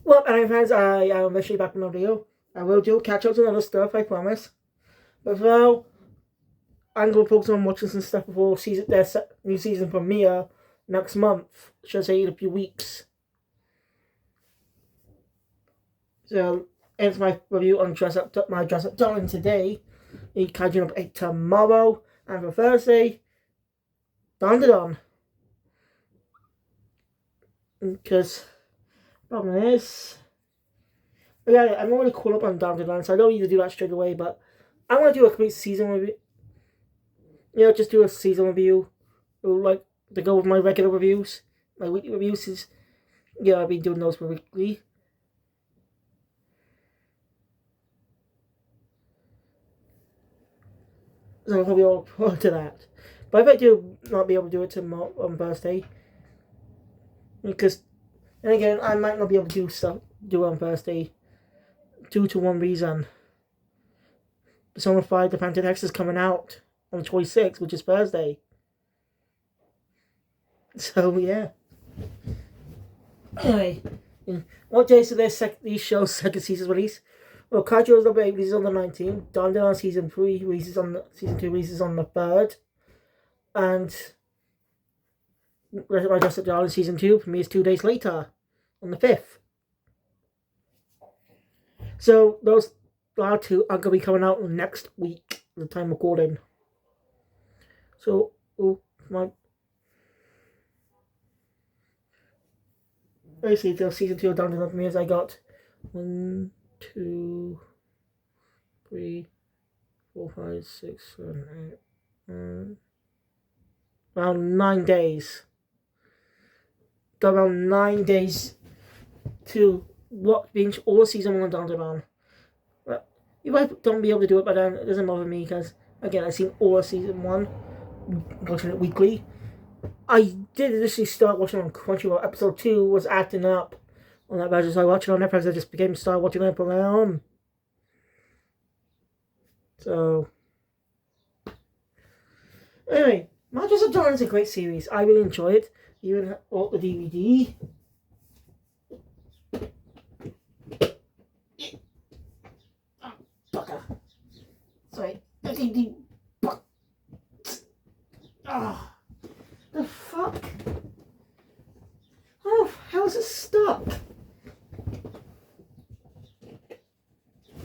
Well, anime fans, I am eventually back on the video. I will do catch ups and other stuff, I promise. But for now, I'm going to focus on watching some stuff before their new season premiere next month. Should I say in a few weeks. So, ends my review on my Dress Up Darling today. The Kaijun Up 8 tomorrow. And for Thursday, Dandadan. Because, problem is, yeah, I'm already caught up on Dandadan, so I don't need to do that straight away, but I want to do a complete season review. You know, just do a season review. Like, to go with my regular reviews. My weekly reviews is, yeah, I've been doing those weekly. So I'll be all forward to that. But if I do not be able to do it tomorrow on Thursday, because, and again, I might not be able to do it on Thursday, due to one reason. Persona 5 The Phantom X is coming out on the 26th, which is Thursday. So, yeah. Anyway, what days are these shows' second season release? Well, Kaijou's number 8 releases on the 19th, Dandadan season 3 releases on season 2 releases on the 3rd, and My Dress Up Darling season 2 premieres 2 days later, on the 5th. So those two are going to be coming out next week, at the time recording. So, basically, season 2 of Dandadan premieres, I got 1, 2, 3, 4, 5, 6, 7, 8, around 9 days. Got around 9 days to binge all season 1 of Dandadan. But if I don't be able to do it by then, it doesn't bother me because, again, I've seen all of season 1, watching it weekly. I did initially start watching on Crunchyroll. Episode 2 was acting up on that version, so I watched it on Netflix. I just started watching it from there on. So, anyway, My Dress Up Darling is a great series. I really enjoy it. Even bought the DVD. Oh, bugger. Sorry, the DVD. Oh, the fuck? Oh, how's it stuck?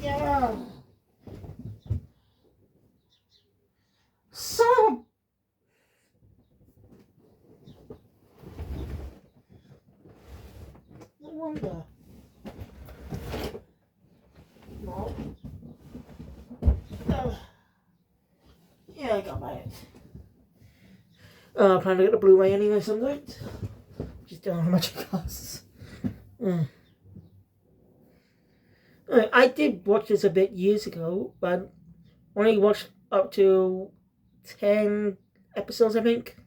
Yeah. Son of a... No wonder. No. Yeah, I got my it. Plan to get the Blu-ray anyway some night. Just don't know how much it costs. I did watch this a bit years ago, but only watched up to 10 episodes, I think.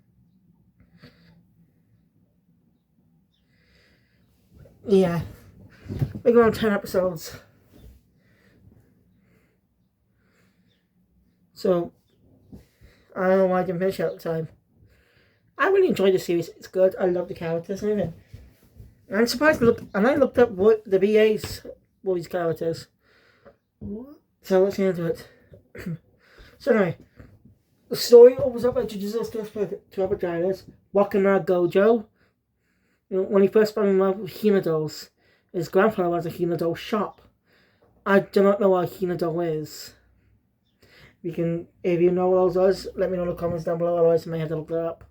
Yeah, maybe around 10 episodes. So, I don't know why I didn't finish it at the time. I really enjoyed the series. It's good. I love the characters and everything. I'm surprised I looked up what the VAs were these characters. So let's get into it. So anyway, the story opens up by introducing us to our protagonist, Wakana Gojo. You know, when he first fell in love with Hinata's, his grandfather was a Hinata shop. I do not know what Hinata is. If you know what those are, let me know in the comments down below, otherwise I may have to look that up.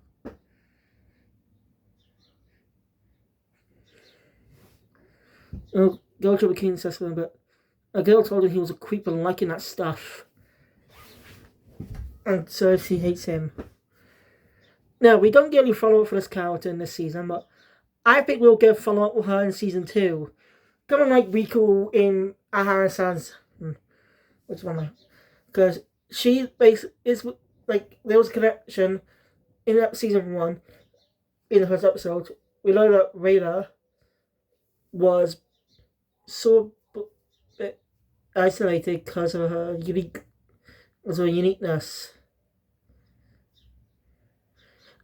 Gojo became successful, but a girl told him he was a creep and liking that stuff. And so she hates him. Now, we don't get any follow-up for this character in this season, but I think we'll get follow-up with her in season 2. Kind of like Riku in Ahara-san's... Which one? Because she is like, there was a connection in season 1, in the first episode. We know that Rayla was so isolated because of her uniqueness.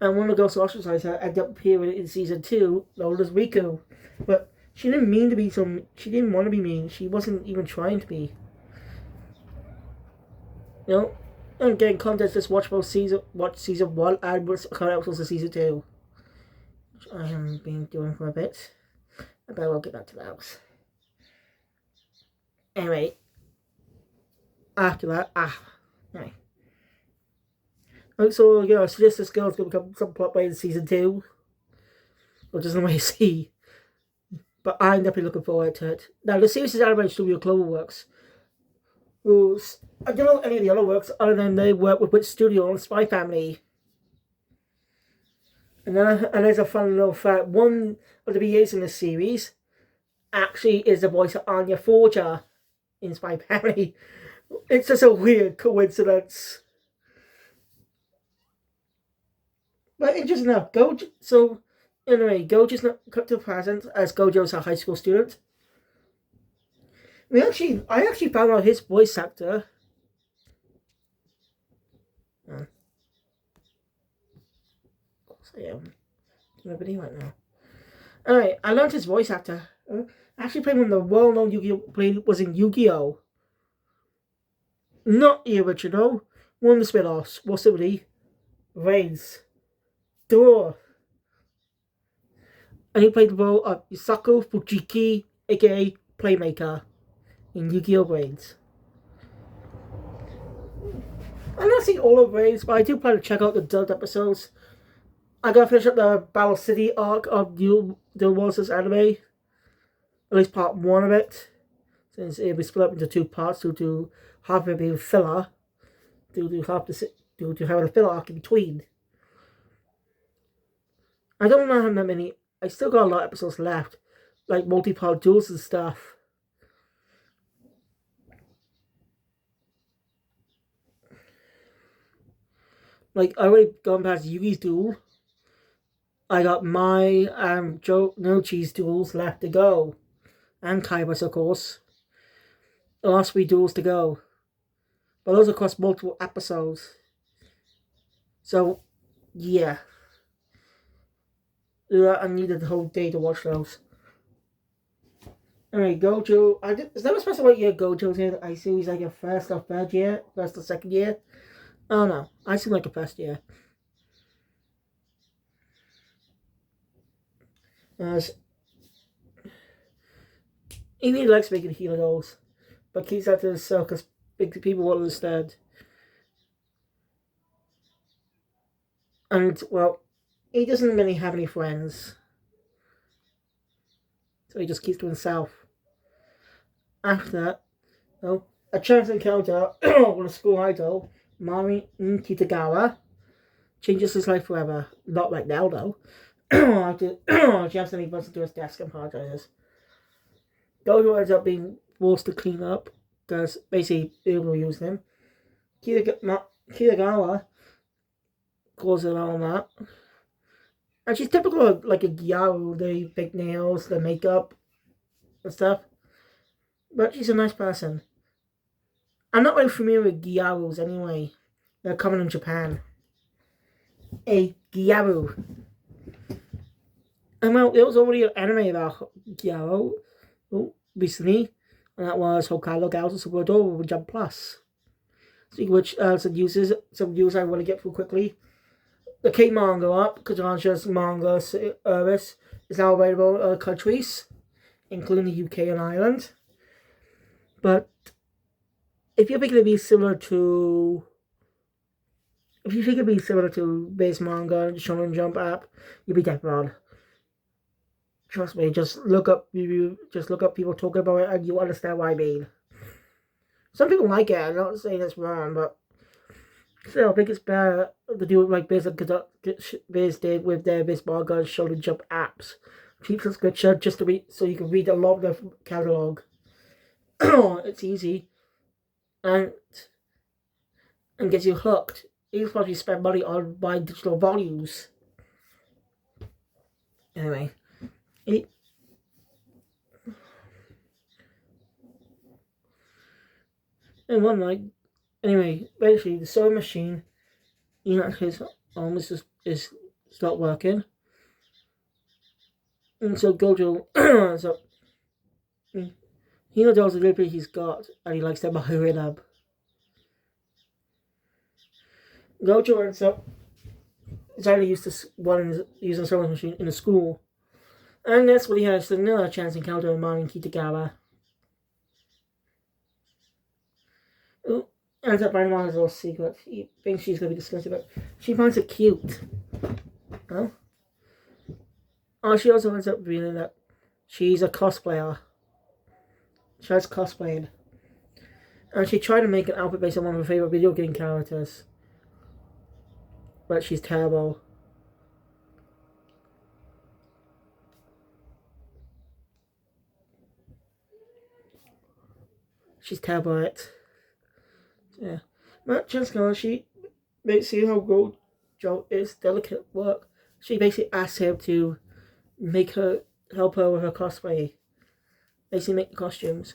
And one of the girls who ostracized her ended up appearing in season 2, known as Riku. But She didn't mean to be so. She didn't want to be mean. She wasn't even trying to be. You know. And getting content, just watch season 1 and current episodes of season 2. Which I have been doing for a bit. But I will get back to that. Anyway. After that, anyway. So, you know, suggest this girl's going to become some plot by in season 2. Which is the way I see. But I'm definitely looking forward to it. Now, the series is animated Studio Cloverworks. Who's, I don't know any of the other works other than they work with Witch Studio and Spy Family. And there's a fun little fact. One of the VAs in this series actually is the voice of Anya Forger in Spy Family. It's just a weird coincidence. But interesting enough, anyway, Gojo's not cut to the present as Gojo's a high school student. I actually found out his voice actor. Of course I am. I'm video right now. Alright, I learned his voice actor. Actually played one of the well-known Yu-Gi-Oh! Was in Yu-Gi-Oh! Not the original. One of the spin-offs. What's it really? Reigns. Duh. And he played the role of Yusaku Fujiki, aka Playmaker, in Yu-Gi-Oh! Reigns. I'm not seeing all of Reigns, but I do plan to check out the dubbed episodes. I gotta finish up the Battle City arc of the Warriors anime. At least part 1 of it. Since it'll be split up into 2 parts due to half of it being filler. Due to having a filler arc in between. I don't know how many. I still got a lot of episodes left. Like multi-part duels and stuff. Like, I already gone past Yugi's duel. I got my Nochi's duels left to go. And Kaiba's, of course. The last 3 duels to go. But those are across multiple episodes. So, yeah. I needed the whole day to watch those. Anyway, Gojo. Is that supposed to what year Gojo's in? I assume he's like a first or third year? First or second year? I don't know. I seem like a first year. He really likes making healer goals, but keeps that to himself because big people won't understand. And, well, he doesn't really have any friends. So he just keeps to himself. After that, a chance encounter with a school idol, Mari Kitagawa, changes his life forever. Not right now, though. After Japanese runs into his desk and apologizes. Gojo ends up being forced to clean up because basically they will use him. Kitagawa calls it all that. And she's typical of like a Gyaru, the big nails, the makeup and stuff. But she's a nice person. I'm not really familiar with Gyarus anyway. They're common in Japan. A Gyaru. And well, there was already an anime about Gyaru recently. And that was Hokkaido Gals of Superadora with Jump Plus. Which some news I want to get through quickly. The K-Manga up, Kodansha's manga service, is now available in other countries, including the UK and Ireland. But if you think it'd be similar to Base Manga and Shonen Jump app, you'd be dead wrong. Trust me, just look up people talking about it and you understand what I mean. Some people like it, I'm not saying it's wrong, but still, I think it's better to do it like Biz did with their Biz Manga and Shonen Jump apps. Cheap subscription just to read, so you can read a lot of the catalogue. It's easy and gets you hooked. Even if you spend money on buying digital volumes. Anyway, and one night, basically the sewing machine, his arm is not working, and so Gojo, He knows those abilities he's got, and he likes them by hurrying up. Gojo ends up deciding to use this one using a sewing machine in the school. And that's what he has another chance encounter with Marin Kitagawa. Who ends up finding out his little secret. He thinks she's going to be disgusted, but she finds it cute. Huh? Oh, she also ends up revealing that she's a cosplayer. She has cosplayed. And she tried to make an outfit based on one of her favorite video game characters. But she's terrible. She's terrible at it. Yeah. But Jessica, she basically how Gojo is delicate work. She basically asks him to help her with her cosplay. Basically make the costumes.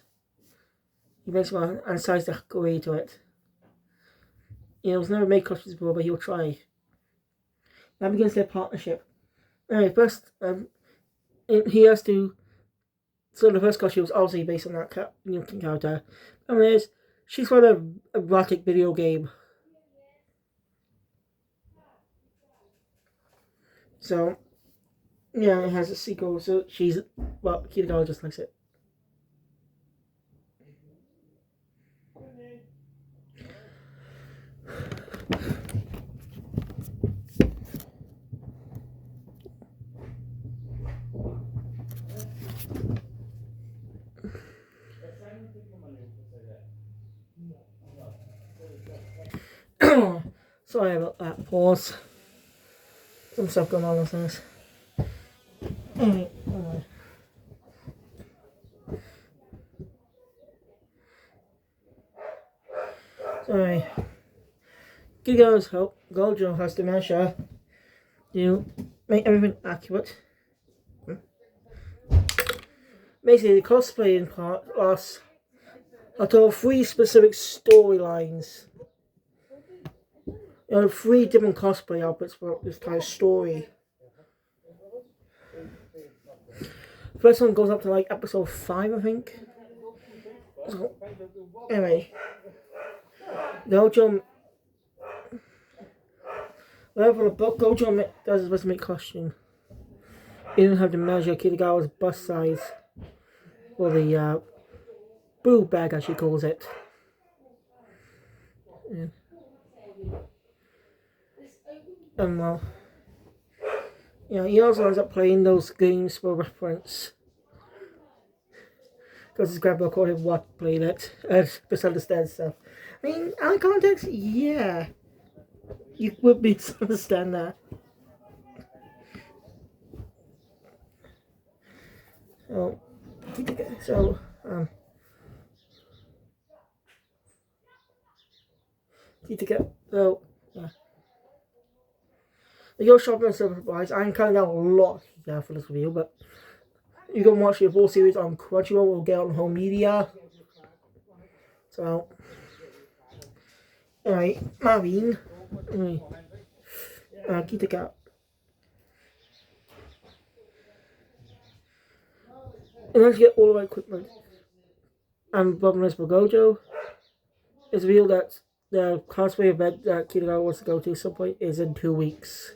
He basically decides to agree to it. He's never made costumes before, but he'll try. That begins their partnership. Anyway, first, he has to. So the first costume was obviously based on that character. And there's she's from an erotic video game. So yeah, it has a sequel. So Kitagawa just likes it. Sorry about that pause. Some stuff going on with this. Sorry. Giga's help. Gojo has dementia. You make everything accurate. Basically, the cosplaying part lasts I told 3 specific storylines. 3 different cosplay outfits for this kind of story. First one goes up to like episode 5, I think. So, anyway, Gojo. Whatever the book Gojo does is supposed to make costume. He didn't have to measure Kitagawa's bust size for the boob bag, as she calls it. Yeah. And well, he also ends up playing those games for reference. Because his grandpa called him what playing it and misunderstand stuff. I mean, out of context, yeah. You would misunderstand that. So, yeah. The Yo Shopping Surprise, I'm cutting down a lot here for this review, but you can watch the full series on Crunchyroll or get on home media. So, anyway, Marine. Anyway, Kitagawa. And once you get all the right equipment and problems for Gojo, it's revealed that the cosplay event that Kitagawa wants to go to at some point is in 2 weeks.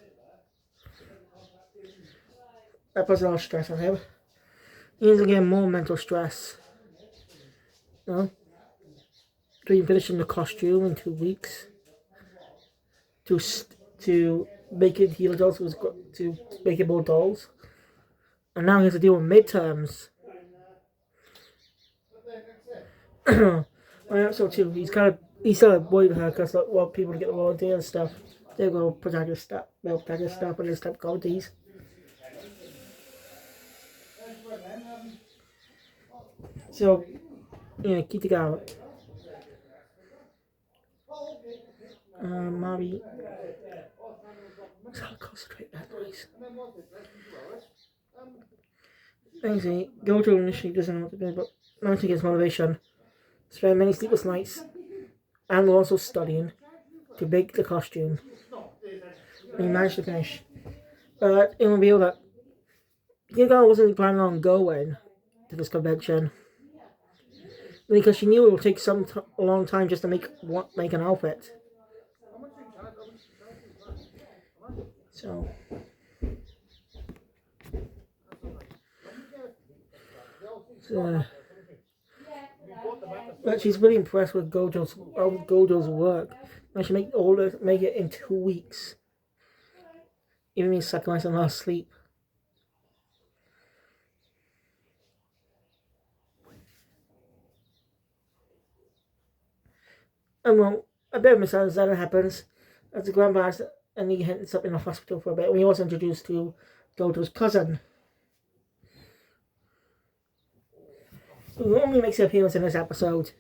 That puts a lot of stress on him. He's again more mental stress. Between finishing the costume in 2 weeks to make it heal dolls to make it more dolls, and now he has to deal with midterms. On episode 2, he's still avoiding her because they want people to get the volunteer and stuff. They'll go protect his stuff. They'll protect his stuff and his type qualities. So, Kitagawa. Mari. I'll concentrate that noise. Basically, Gojo initially doesn't know what to do, but managed to get his motivation. Spent many sleepless nights and also studying to make the costume. And he managed to finish. But it revealed that Kitagawa wasn't planning on going to this convention. because she knew it would take a long time just to make an outfit. So, but she's really impressed with Gojo's work. And she make it in 2 weeks. Even me sacrificing her sleep. And well, a bit of misunderstanding happens as the grandpa and he ends up in the hospital for a bit. We also introduced to Gojo's cousin, who only makes an appearance in this episode.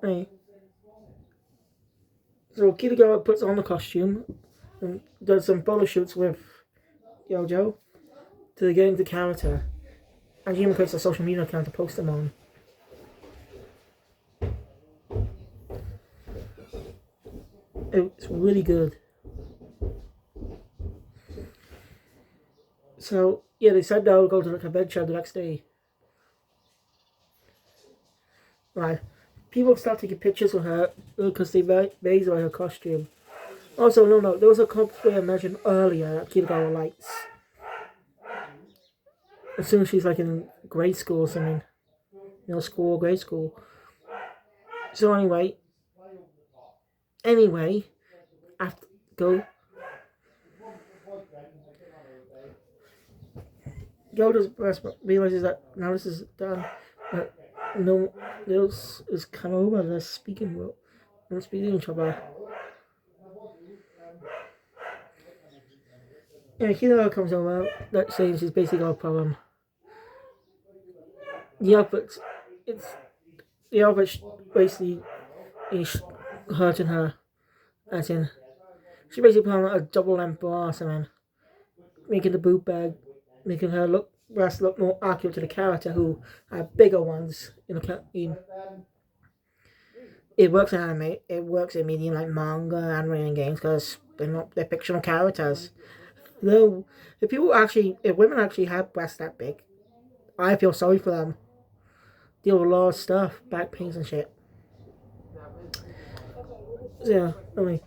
Right. So Kitagawa puts on the costume and does some photo shoots with Gojo to get into character. And she even creates a social media account to post them on. It's really good. So, yeah, they said they'll go to the convention the next day. Right. People start taking pictures with her because they amazed by her costume. Also, no, there was a cosplay I mentioned earlier that Kitagawa likes. As soon as she's like in grade school or something. Middle school or grade school. So anyway, after Gojo's realizes that now this is done. No, this is come over. They're speaking to each other. Yeah, Hiro comes over. That saying she's basically got a problem. The outfit basically is hurting her. As in, she basically put on a double-length bra or something, making the boot bag, making her breast look more accurate to the character who had bigger ones it works in anime, it works in medium like manga, anime, and games because they're fictional characters. Though, if women actually have breasts that big, I feel sorry for them. Deal with a lot of stuff, back pains and shit. So, yeah,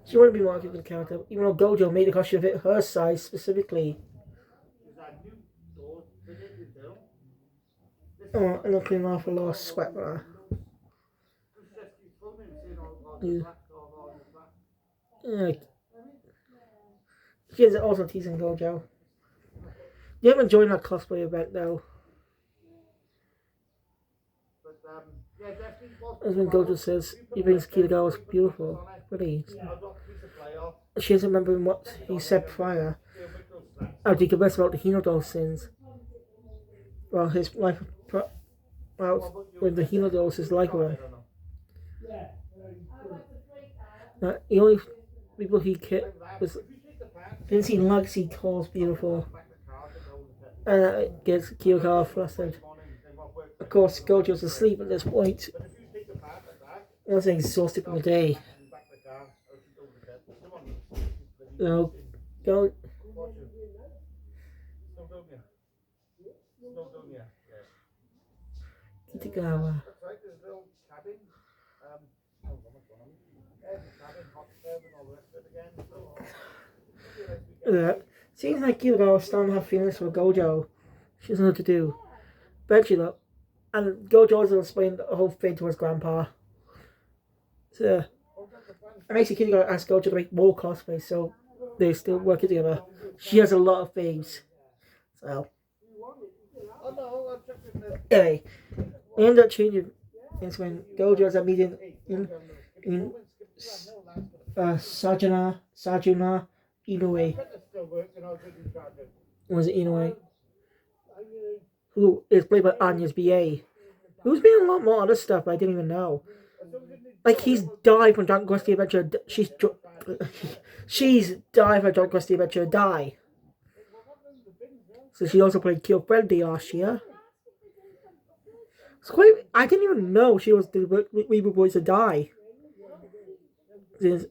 she wouldn't be more accurate to the character, even though Gojo made the costume fit her size specifically. Oh, and I'm cleaning off a lot of sweat with her. Yeah. She is also teasing Gojo. You haven't joined that cosplay event though. As when Gojo says he thinks Kitagawa is beautiful, pretty. She doesn't remember what he said prior. After he confessed about the Hinode sins. Well, his life, with the Hinode, his life with him. The only people he was Vinci Legacy calls beautiful. And that gets Kitagawa flustered. Of course, Gojo's asleep at this point. I was exhausted from the day. No, go. Kitagawa. Seems like Kitagawa's starting to have feelings for Gojo. She doesn't know what to do. Eventually, though, and Gojo also explained the whole thing to his grandpa. So, and basically Kitagawa asked Gojo to make more cosplays, so they still working together. She has a lot of things. So, anyway, we end up changing. It's when Gojo has a meeting in Sajuna Inoue. Was it Inoue? Who is played by Anya's BA. Who's been in a lot more other stuff I didn't even know. Like, he's died from Dragon Quest The Adventure. She's died from Dragon Quest The Adventure Die. So she also played Kyo Friendly last year. I didn't even know she was the Weeble voice of Die. The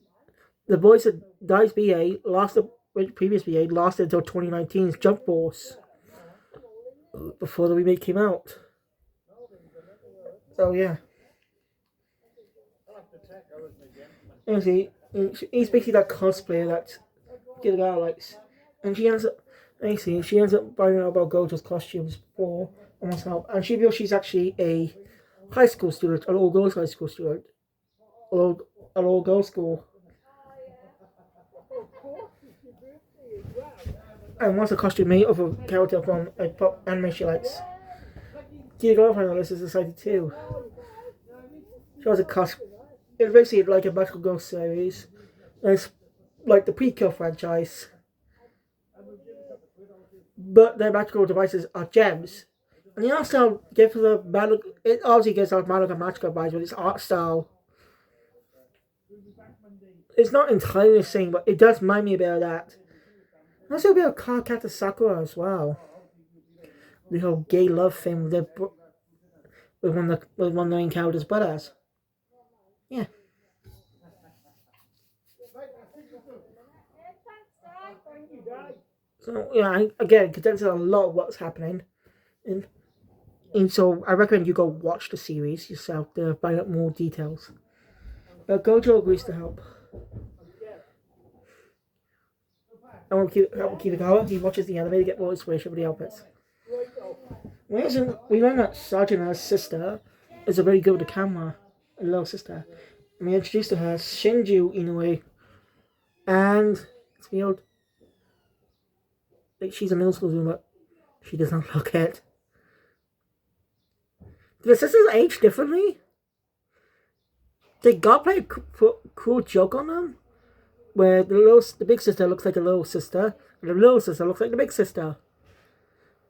voice of Die's BA previous BA lasted until 2019's Jump Force. before the remake came out. So yeah. Anyway, he's basically that cosplayer that the guy likes, and she ends up finding out about Gojo's costumes for herself, and she feels she's actually a high school student, an all girls high school student, an all girls school, and wants a costume made of a character from a pop anime she likes. Kiragawa finds out this is excited too. She has a costume. It's basically like a Magical Girl series. It's like the Pre-Kill franchise. But their magical devices are gems. And the art style gives the battle. It obviously gives out magical vibes, but its art style. It's not entirely the same, but it does remind me a bit of that. Also a bit of Cardcaptor Sakura as well. The whole gay love thing with one of the main characters' brothers. Yeah. So yeah, again, condenses a lot of what's happening, and so I recommend you go watch the series yourself to find out more details. But Gojo agrees to help. And Kiragawa, he watches the anime to get more inspiration for the outfits. We learn that Sajina's sister is very good with the camera, a little sister. And we introduced to her Shinju Inoue, and it's weird. Like she's a middle school student, but she does not look it. Do the sisters age differently? Did God play a cruel joke on them? Where the big sister looks like the little sister, and the little sister looks like the big sister.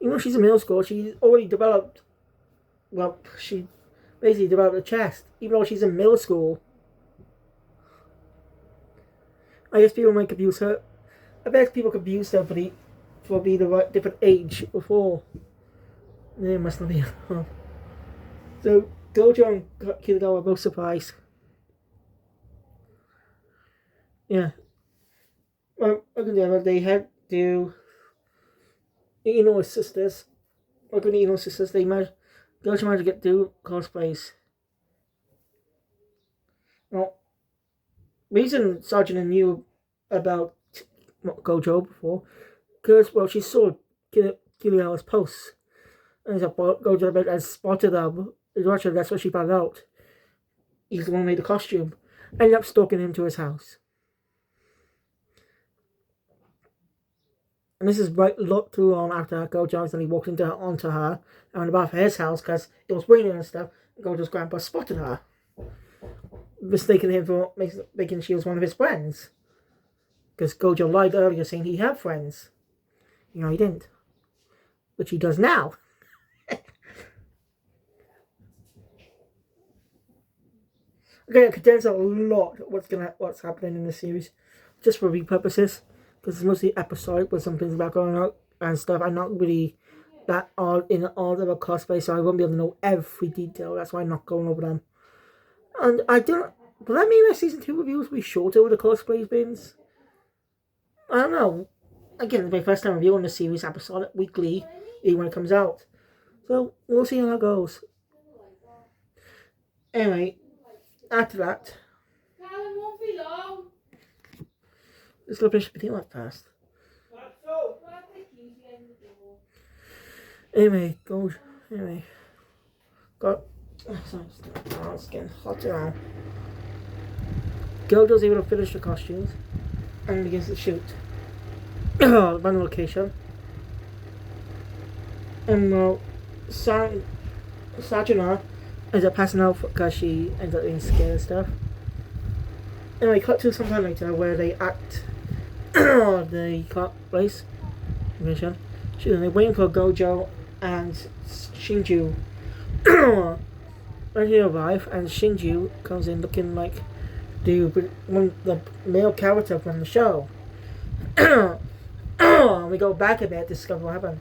Even though she's in middle school, she's already developed. Well, she basically developed a chest, even though she's in middle school. I guess people might confuse her. I bet people confuse her for being the right different age before. They must not be. So Gojo and Kiragawa are both surprised. Yeah. Well, they had to. Ino's sisters. Working with Ino's sisters, Gojo managed to get two cosplays. Well, reason Sajina knew about Gojo before, because, well, she saw Kiragawa's posts. And Gojo had spotted them. That's what she found out. He's the one who made the costume. Ended up stalking him to his house. And this is not too long after Gojo accidentally walked onto her and went above his house because it was raining and stuff. Gojo's grandpa spotted her, mistaking him for making she was one of his friends. Because Gojo lied earlier saying he had friends. You know, he didn't. Which he does now. Okay, I condense a lot what's happening in this series, just for read purposes. Because it's mostly episode with some things about going on and stuff. I'm not really that in all of a cosplay, so I won't be able to know every detail. That's why I'm not going over them. And I don't. Will that mean my season 2 reviews will be shorter with the cosplay bins? I don't know. Again, it's my first time reviewing the series episode weekly, even when it comes out. So we'll see how that goes. Anyway, after that. Let's go finish the video that fast. Anyway, it's getting hotter now. Gojo's able to finish the costumes and begins to shoot. Random location. And Sajina ends up passing out because she ends up being scared and stuff. Anyway, cut to sometime later where they act the place mission. They're waiting for Gojo and Shinju. When they arrive, and Shinju comes in looking like the male character from the show. We go back a bit to discover what happened.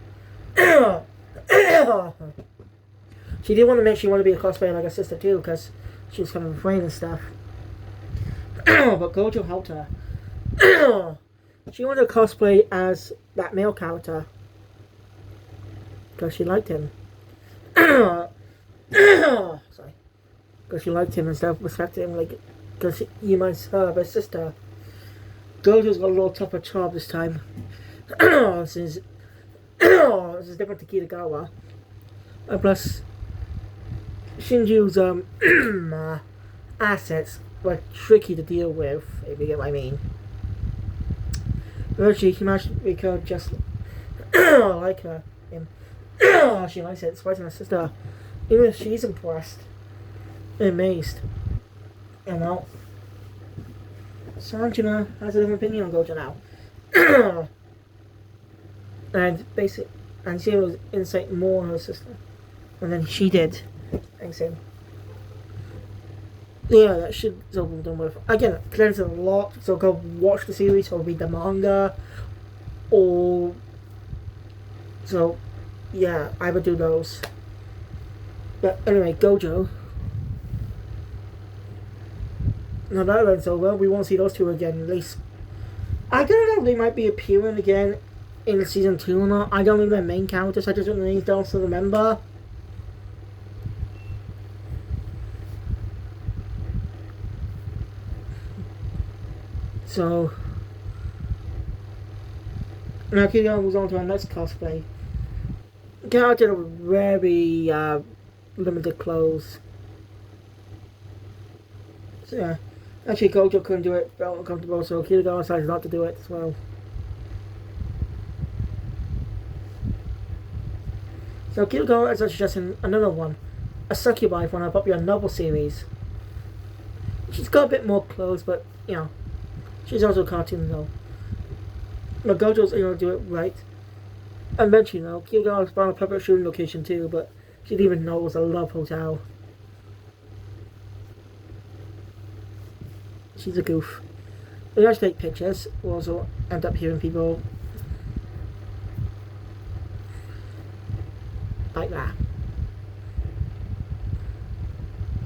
She did want to make she wanted to be a cosplayer like her sister too, because she was kind of afraid and stuff. But Gojo helped her. She wanted to cosplay as that male character. because she liked him. Sorry. Because she liked him instead of respecting him, like, because he might her sister. Gojo's got a little tougher job this time. Since this is different to Kitagawa. And plus, Shinju's assets were tricky to deal with, if you get what I mean. Virtually, he managed to make her just like her. She likes it, despite her sister. Even if she's impressed and amazed. And well, Sanjuna has a different opinion on Gojo now. And she was insight more on her sister. And then she did. Thanks him. Yeah, that should be done with. Again, cleanse a lot, so go watch the series or read the manga. Or so yeah, I would do those. But anyway, Gojo. Now that event's over, we won't see those two again, at least. I don't know if they might be appearing again in season 2 or not. I don't know their main characters, I just don't know anything else to remember. So now Kiryu moves on to our next cosplay. Character with very limited clothes. So yeah. Actually Gojo couldn't do it, felt uncomfortable, so Kiryu decided not to do it as well. So Kiryu is suggesting another one. A succubi from a popular novel series. She's got a bit more clothes, but you know, she's also a cartoon though. But Gojo's able to do it right. Eventually though, Kiryu has found a public shooting location too, but she didn't even know it was a love hotel. She's a goof. We like to take pictures. We'll also end up hearing people like that.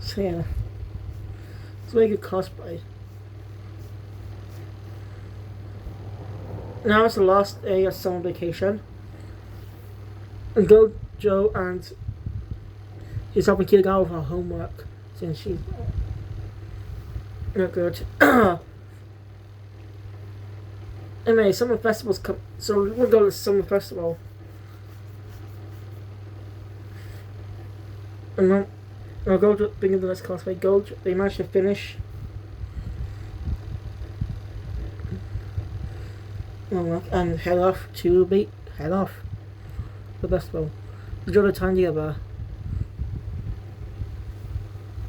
So yeah, it's a very good cosplay. Now it's the last day of summer vacation. And Gojo and she's helping Kiryu with her homework since she's not good. Anyway, summer festivals come, so we'll go to the summer festival. And then I'll go to bring in the next cosplay. Gojo, they managed to finish. And head off the festival. Enjoy the time together.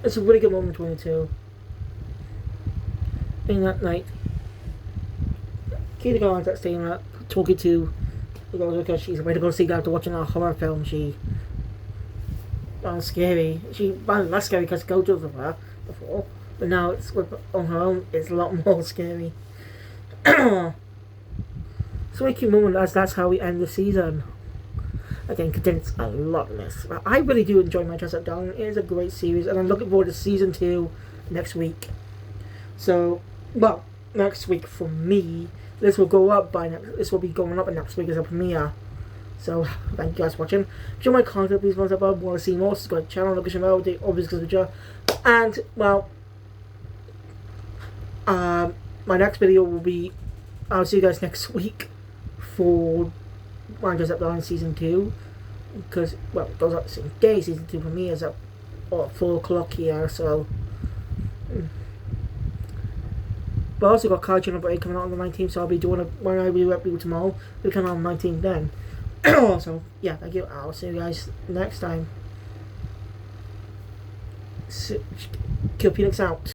It's a really good moment between the two. In that night, Kiryu ends up staying up, talking to the girl because she's ready to go see after watching a horror film. She found scary. She found it less scary because Gojo's with her before, but now it's on her own. It's a lot more scary. So we keep moving as that's how we end the season. Again, contains a lot less. I really do enjoy my Dress Up Darling. It is a great series, and I'm looking forward to season 2 next week. So, well, next week for me, this will go up by this will be going up next week as a premiere. So, thank you guys for watching. If you like my content, please thumbs up. Want to see more? Subscribe to the channel, location below, the obvious picture. And well, my next video will be. I'll see you guys next week for when it goes up on season 2, because well, it goes up the same day. Season 2 premieres at 4 o'clock here, so. But I also got Card Channel Break coming out on the 19th, so I'll be doing when I review tomorrow. It'll come out on the 19th then. So yeah, thank you. I'll see you guys next time. Kill Phoenix out.